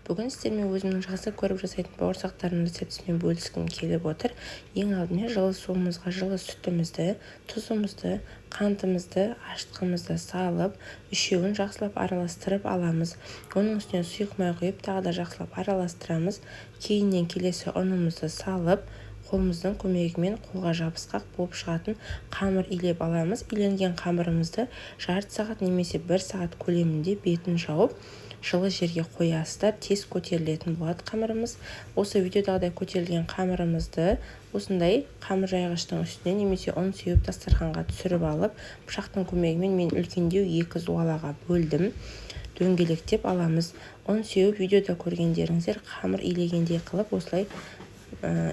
Бүгін сіздермен өзімнің жақсы көріп жасайтын бауырсақтарымның рецептісімен бөліскім келіп отыр. Ең алдымен жылы суымызға жылы сүтімізді, тұзымызды, қантымызды, ашытқымызды салып, үшеуін жақсылап араластырып аламыз. Оның үстіне сұйық май құйып, тағы да жақсылап араластырамыз. Кейіннен келесі ұнымызды салып, қолымыздың көмегімен қолға жабысқақ болып шығатын қамыр илеп аламыз. Иленген қамырымызды жарты сағат немесе 1 сағат көлемінде бетін жауып, жылы жерге қоясыздар. Тез көтерілетін болады қамырымыз. Осы видеодағыдай көтерілген қамырымызды осындай қамыр жайғыштың үстіне немесе ұн сеуіп дастарханға түсіріп алып, пышақтың көмегімен мен үлкендеу 2 зуалаға бөлдім. Дөңгелектеп аламыз. Ұн сеуіп видеода көргендеріңіздер қамыр илегендей қылып осылай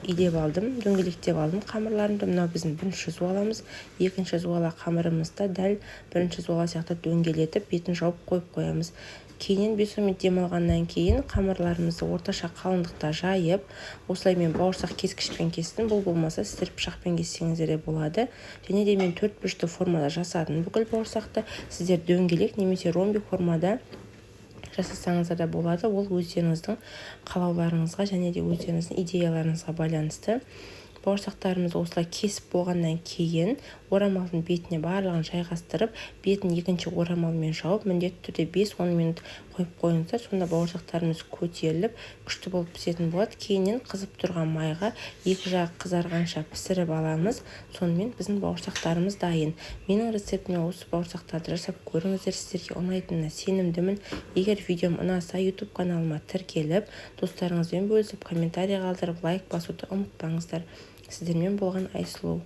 илеп алдым, дөңгелектеп алдым қамырларымды. Мынау біздің бірінші зуаламыз. Екінші зуала қамырымызды дәл бірінші зуала сияқты дөңгелетіп, бетін жауып қойып қоямыз. Кейіннен 5 минут демалғаннан кейін қамырларымызды орташа қалыңдықта жайып, осылай мен бауырсақ кескішпен кестім. Бұл болмаса сіздер пышақпен кессеңіздер де болады. Және де мен 4 бұрышты формада жасадым бүкіл бауырсақты. Сіздер дөңгелек немесе ромбик формада жасасаңыздар да болады. Ол өздеріңіздің қалауларыңызға және де өздеріңіздің идеяларыңызға байланысты. Бауырсақтарымызды осылай кесіп болғаннан кейін орамалдың бетіне барлығын жайғастырып, бетін екінші орамалмен жауып, міндетті түрде 5-10 минут қойып қойыңыздар. Сонда бауырсақтарымыз көтеріліп, күшті болып пісетін болады. Кейіннен қызып тұрған майға екі жағы қызарғанша пісіріп аламыз. Сонымен біздің бауырсақтарымыз дайын. Менің рецептіме осы бауырсақтарды жасап көріңіздер, сіздерге ұнайтынына сенімдімін. Егер видеом ұнаса, YouTube каналыма тіркеліп, достарыңызбен бөлісіп, комментарий қалдырып, лайк басуды ұмытпаңыздар. Сіздермен болған Айсұлу.